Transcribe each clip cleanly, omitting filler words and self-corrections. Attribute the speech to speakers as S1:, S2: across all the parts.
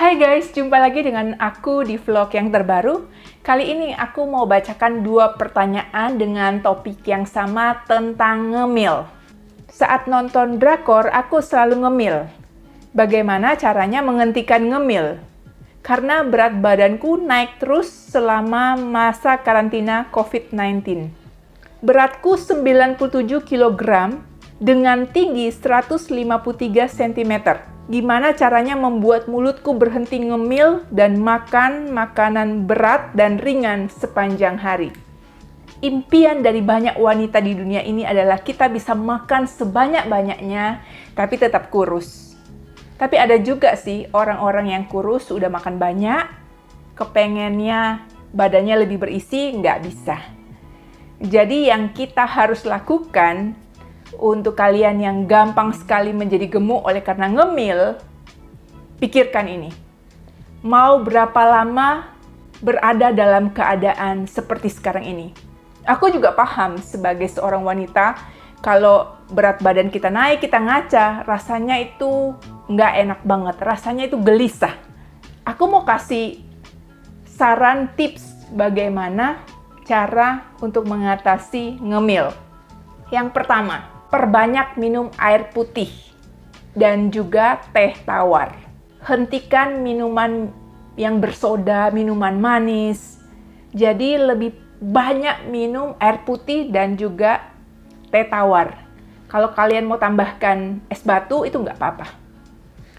S1: Hai guys, jumpa lagi dengan aku di vlog yang terbaru. Kali ini aku mau bacakan 2 pertanyaan dengan topik yang sama tentang ngemil. Saat nonton drakor, aku selalu ngemil. Bagaimana caranya menghentikan ngemil? Karena berat badanku naik terus selama masa karantina COVID-19. Beratku 97 kg dengan tinggi 153 cm. Gimana caranya membuat mulutku berhenti ngemil dan makan makanan berat dan ringan sepanjang hari? Impian dari banyak wanita di dunia ini adalah kita bisa makan sebanyak-banyaknya, tapi tetap kurus. Tapi ada juga sih orang-orang yang kurus udah makan banyak, kepengennya badannya lebih berisi, nggak bisa. Jadi yang kita harus lakukan untuk kalian yang gampang sekali menjadi gemuk oleh karena ngemil, pikirkan ini. Mau berapa lama berada dalam keadaan seperti sekarang ini? Aku juga paham sebagai seorang wanita, kalau berat badan kita naik, kita ngaca, rasanya itu nggak enak banget, rasanya itu gelisah. Aku mau kasih saran tips bagaimana cara untuk mengatasi ngemil. Yang pertama, perbanyak minum air putih dan juga teh tawar. Hentikan minuman yang bersoda, minuman manis. Jadi lebih banyak minum air putih dan juga teh tawar. Kalau kalian mau tambahkan es batu, itu nggak apa-apa.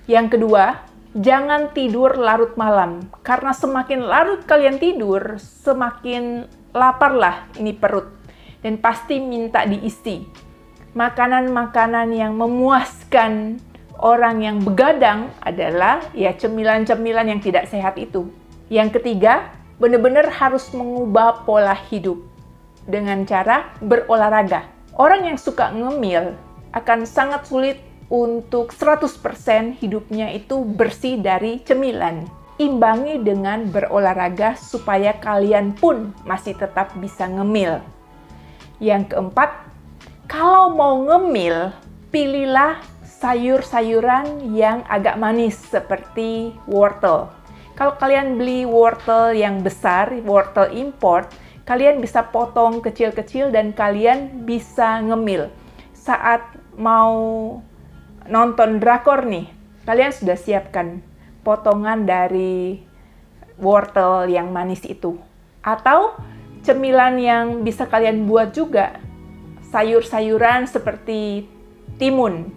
S1: Yang kedua, jangan tidur larut malam. Karena semakin larut kalian tidur, semakin laparlah ini perut. Dan pasti minta diisi. Makanan-makanan yang memuaskan orang yang begadang adalah ya cemilan-cemilan yang tidak sehat itu. Yang ketiga, benar-benar harus mengubah pola hidup dengan cara berolahraga. Orang yang suka ngemil akan sangat sulit untuk 100% hidupnya itu bersih dari cemilan. Imbangi dengan berolahraga supaya kalian pun masih tetap bisa ngemil. Yang keempat, kalau mau ngemil, pilihlah sayur-sayuran yang agak manis seperti wortel. Kalau kalian beli wortel yang besar, wortel import, kalian bisa potong kecil-kecil dan kalian bisa ngemil. Saat mau nonton drakor nih, kalian sudah siapkan potongan dari wortel yang manis itu. Atau cemilan yang bisa kalian buat juga, sayur-sayuran seperti timun.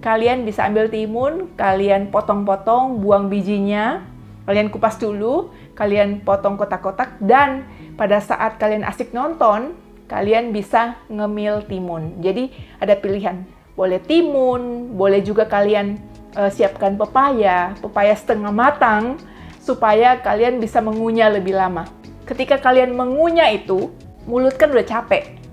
S1: Kalian bisa ambil timun, kalian potong-potong, buang bijinya, kalian kupas dulu, kalian potong kotak-kotak, dan pada saat kalian asik nonton, kalian bisa ngemil timun. Jadi ada pilihan, boleh timun, boleh juga kalian siapkan pepaya setengah matang, supaya kalian bisa mengunyah lebih lama. Ketika kalian mengunyah itu, mulut kan udah capek.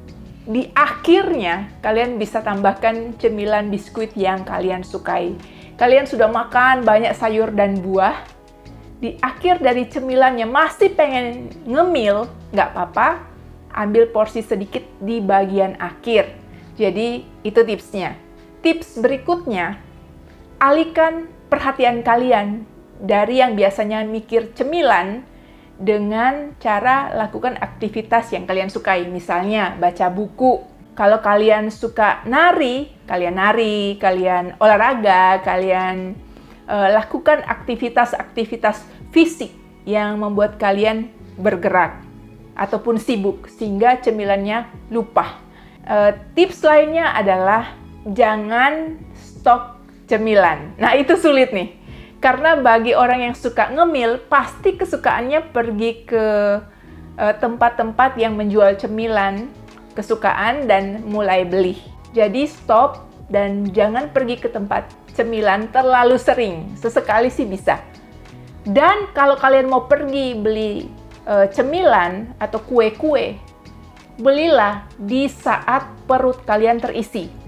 S1: Di akhirnya, kalian bisa tambahkan cemilan biskuit yang kalian sukai. Kalian sudah makan banyak sayur dan buah. Di akhir dari cemilannya masih pengen ngemil, nggak apa-apa. Ambil porsi sedikit di bagian akhir. Jadi, itu tipsnya. Tips berikutnya, alihkan perhatian kalian dari yang biasanya mikir cemilan dengan cara lakukan aktivitas yang kalian sukai. Misalnya, baca buku. Kalau kalian suka nari, kalian olahraga, kalian lakukan aktivitas-aktivitas fisik yang membuat kalian bergerak ataupun sibuk, sehingga cemilannya lupa. Tips lainnya adalah jangan stok cemilan. Nah, itu sulit nih. Karena bagi orang yang suka ngemil, pasti kesukaannya pergi ke tempat-tempat yang menjual cemilan kesukaan dan mulai beli. Jadi stop dan jangan pergi ke tempat cemilan terlalu sering. Sesekali sih bisa. Dan kalau kalian mau pergi beli cemilan atau kue-kue, belilah di saat perut kalian terisi.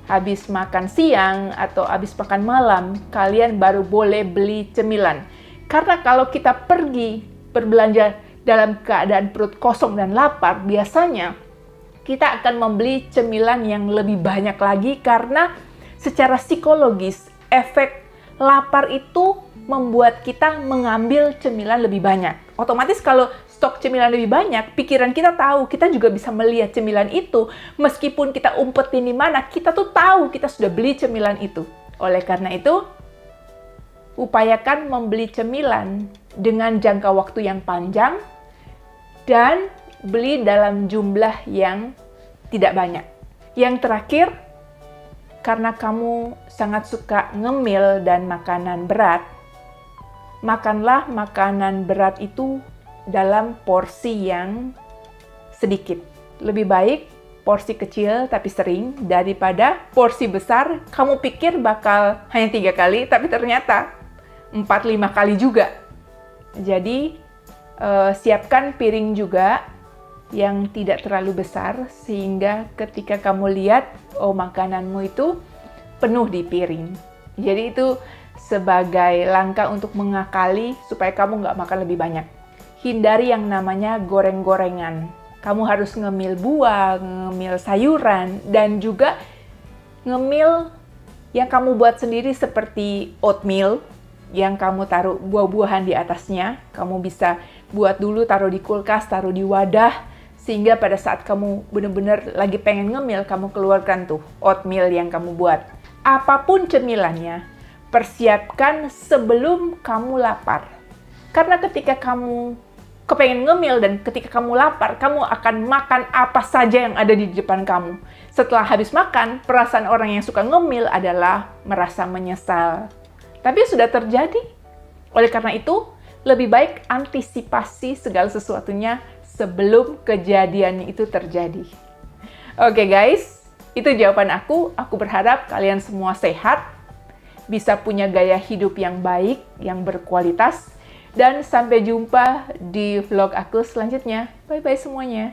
S1: Habis makan siang atau habis makan malam, kalian baru boleh beli cemilan. Karena kalau kita pergi berbelanja dalam keadaan perut kosong dan lapar, biasanya kita akan membeli cemilan yang lebih banyak lagi karena secara psikologis efek lapar itu membuat kita mengambil cemilan lebih banyak. Otomatis kalau stok cemilan lebih banyak, pikiran kita tahu, kita juga bisa melihat cemilan itu. Meskipun kita umpetin di mana, kita tuh tahu kita sudah beli cemilan itu. Oleh karena itu, upayakan membeli cemilan dengan jangka waktu yang panjang dan beli dalam jumlah yang tidak banyak. Yang terakhir, karena kamu sangat suka ngemil dan makanan berat, makanlah makanan berat itu dalam porsi yang sedikit. Lebih baik porsi kecil tapi sering daripada porsi besar kamu pikir bakal hanya 3 kali tapi ternyata 4-5 kali juga. Jadi siapkan piring juga yang tidak terlalu besar sehingga ketika kamu lihat makananmu itu penuh di piring. Jadi itu sebagai langkah untuk mengakali supaya kamu nggak makan lebih banyak. Hindari yang namanya goreng-gorengan. Kamu harus ngemil buah, ngemil sayuran, dan juga ngemil yang kamu buat sendiri seperti oatmeal, yang kamu taruh buah-buahan di atasnya. Kamu bisa buat dulu, taruh di kulkas, taruh di wadah, sehingga pada saat kamu benar-benar lagi pengen ngemil, kamu keluarkan tuh oatmeal yang kamu buat. Apapun cemilannya, persiapkan sebelum kamu lapar. Karena ketika kamu kepengen ngemil dan ketika kamu lapar, kamu akan makan apa saja yang ada di depan kamu. Setelah habis makan, perasaan orang yang suka ngemil adalah merasa menyesal. Tapi sudah terjadi. Oleh karena itu, lebih baik antisipasi segala sesuatunya sebelum kejadian itu terjadi. Oke guys, itu jawaban aku. Aku berharap kalian semua sehat, bisa punya gaya hidup yang baik, yang berkualitas, dan sampai jumpa di vlog aku selanjutnya. Bye-bye semuanya.